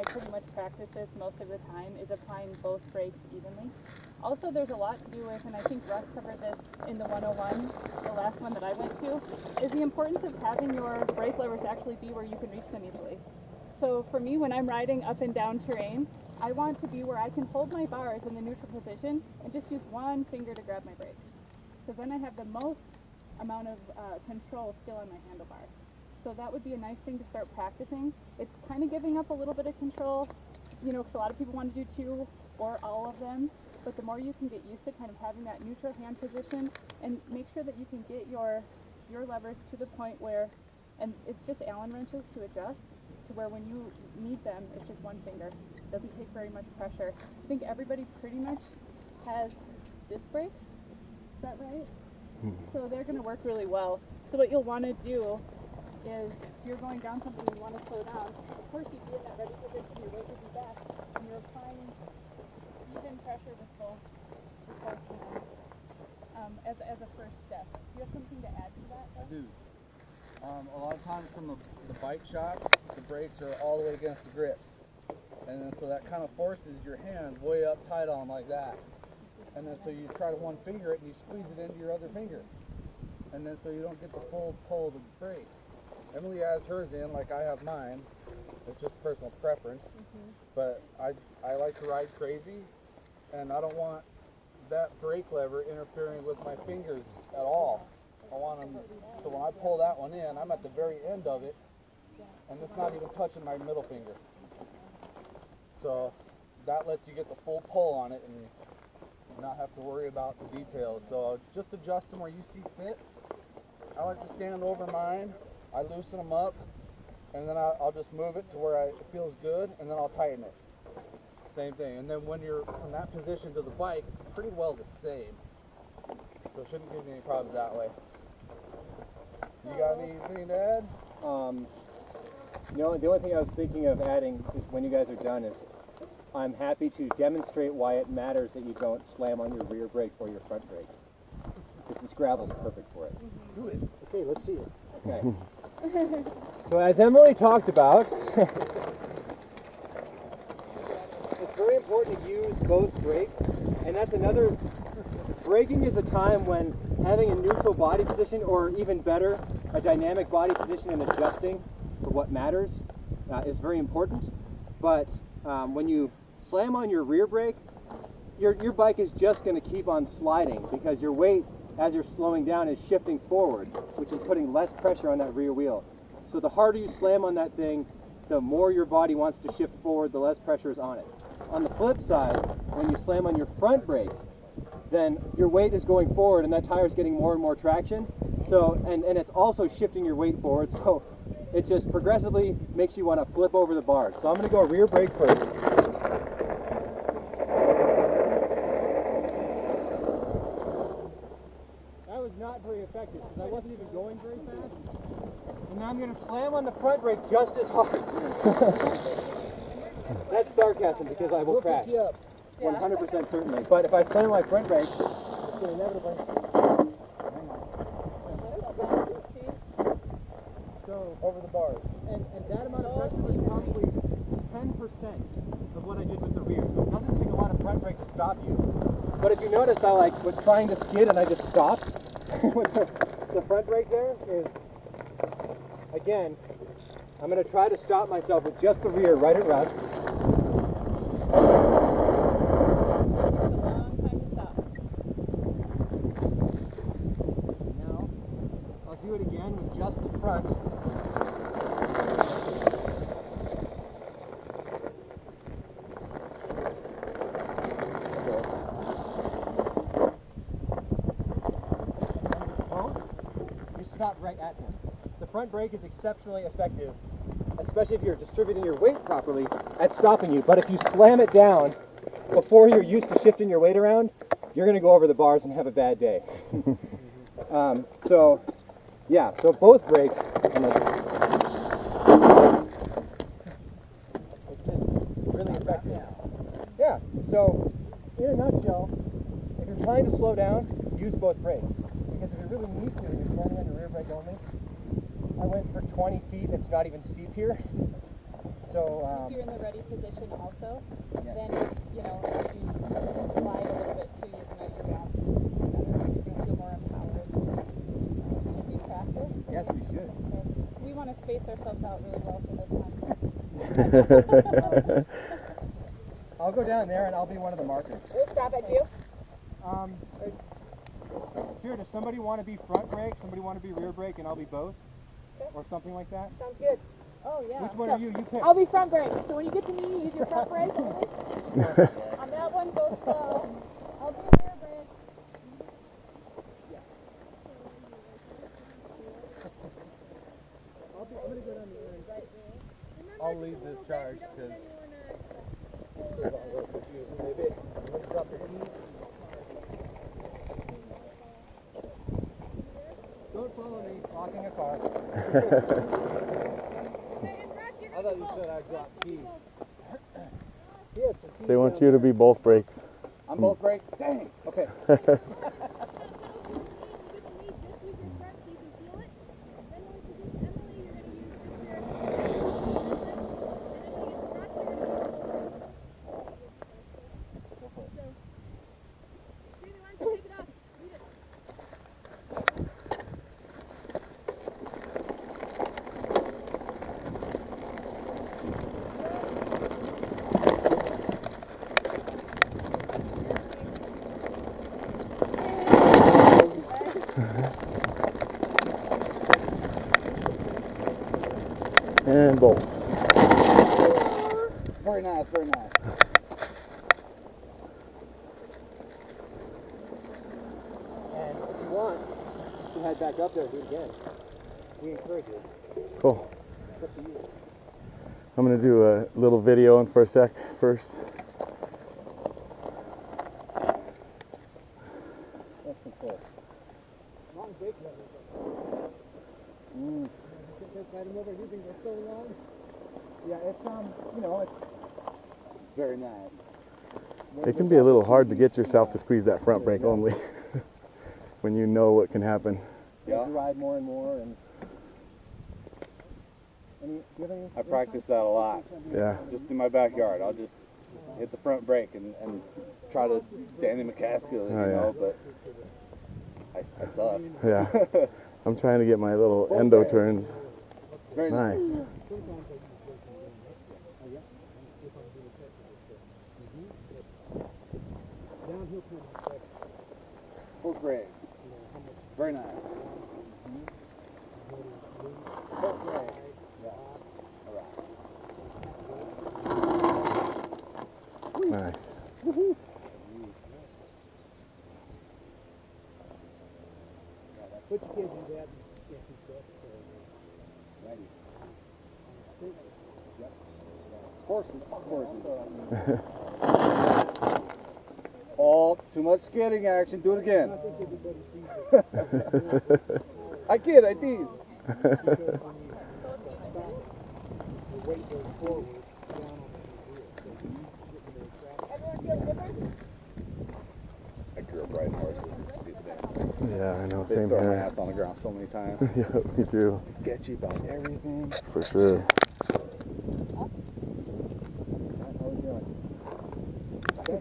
I pretty much practice this most of the time, is applying both brakes evenly. Also, there's a lot to do with, and I think Russ covered this in the 101, the last one that I went to, is the importance of having your brake levers actually be where you can reach them easily. So for me, when I'm riding up and down terrain, I want to be where I can hold my bars in the neutral position and just use one finger to grab my brakes. Because then I have the most amount of control still on my handlebars. So that would be a nice thing to start practicing. It's kind of giving up a little bit of control, you know, because a lot of people want to do two or all of them. But the more you can get used to kind of having that neutral hand position, and make sure that you can get your levers to the point where, and it's just Allen wrenches to adjust, to where when you need them, it's just one finger. It doesn't take very much pressure. I think everybody pretty much has disc brakes. Is that right? So they're going to work really well. So what you'll want to do is, if you're going down something and you want to slow down, of course you'd be in that ready position, your weight would be back, and you're applying even pressure with both hands as a first step. Do you have something to add to that? I do. A lot of times from the bike shop, the brakes are all the way against the grips. And then so that kind of forces your hand way up tight on them like that. And then so you try to one finger it and you squeeze it into your other finger. And then so you don't get the full pull of the brake. Emily has hers in like I have mine. It's just personal preference. But I like to ride crazy, and I don't want that brake lever interfering with my fingers at all. I want them, so when I pull that one in, I'm at the very end of it, and it's not even touching my middle finger. So that lets you get the full pull on it and not have to worry about the details. So just adjust them where you see fit. I like to stand over mine, I loosen them up, and then I'll just move it to where it feels good, and then I'll tighten it. Same thing. And then when you're from that position to the bike, it's pretty well the same. So it shouldn't give you any problems that way. You got anything to add? The only thing I was thinking of adding is, when you guys are done, is I'm happy to demonstrate why it matters that you don't slam on your rear brake or your front brake. Because this gravel's perfect for it. Do it. Okay, let's see it. Okay. So as Emily talked about, it's very important to use both brakes, and that's another. Braking is a time when having a neutral body position, or even better, a dynamic body position and adjusting for what matters is very important. But when you slam on your rear brake, your bike is just going to keep on sliding, because your weight, as you're slowing down, is shifting forward, which is putting less pressure on that rear wheel. So the harder you slam on that thing, the more your body wants to shift forward, the less pressure is on it. On the flip side, when you slam on your front brake, then your weight is going forward and that tire is getting more and more traction. So, and it's also shifting your weight forward, so it just progressively makes you want to flip over the bars. So I'm going to go rear brake first. That was not very effective because I wasn't even going very fast. And now I'm going to slam on the front brake just as hard. That's sarcasm, because I will crash. 100% certainly. But if I slam my front brake, it's going to inevitably go over the bars. And that amount of pressure is probably 10% of what I did with the rear. So it doesn't take a lot of front brake to stop you. But if you notice, I was trying to skid and I just stopped. With the front brake there is, again, I'm going to try to stop myself with just the rear right at rest. Now, I'll do it again with just the front. You stop right at him. The front brake is exceptionally effective, especially if you're distributing your weight properly, at stopping you. But if you slam it down before you're used to shifting your weight around, you're going to go over the bars and have a bad day. So both brakes. It's just really effective. Yeah, so in a nutshell, if you're trying to slow down, use both brakes. Because if you really need to, and you're standing on your rear brake only, I went for 20 feet, it's not even steep here. So, If you're in the ready position also, yeah. then, you know, if you slide a little bit too, you're going to, your balance is better. You're going to feel more empowered. Should we practice? Yes, we should. Okay. We want to space ourselves out really well for this one. I'll go down there and I'll be one of the markers. We'll stop at you. Here, does somebody want to be front brake, somebody want to be rear brake, and I'll be both? Okay. Or something like that? Sounds good. Oh, yeah. Which one So, are you? You pick. I'll be front brake. So when you get to me, you use your front brake. On that one, go slow. I'll do rear brake. I'm going to go down the end. Right. I'll lead this charge because Don't follow me, locking a car. I thought you said I dropped keys. They want you to be both brakes. I'm both brakes. Dang. Okay. And bolts. Very nice, very nice. And if you want, you can head back up there and do it again. We encourage it. Cool. It's up to you. I'm going to do a little video in for a sec first. That's cool. Long brake lever. So long. Yeah, it's you know, it's very nice. It can be a little hard to get yourself to squeeze that front brake only when you know what can happen. Yeah. You ride more and more, and I practice that a lot. Yeah. Just in my backyard, I'll just hit the front brake and try to Danny McCaskill, you know, but I suck. Yeah. I'm trying to get my little endo turns. Very nice. Nice. Full brake. Very nice. Full brake. Yeah. All right. Nice. put your kids in bed and stuff. Ready. Yep. Horses. Oh, too much skidding action. Do it again. I kid, I tease. I grew up riding horses. It's stupid. Yeah, I know. They Same throw my here. ass on the ground so many times. Yeah, me too. Sketchy about everything. For sure.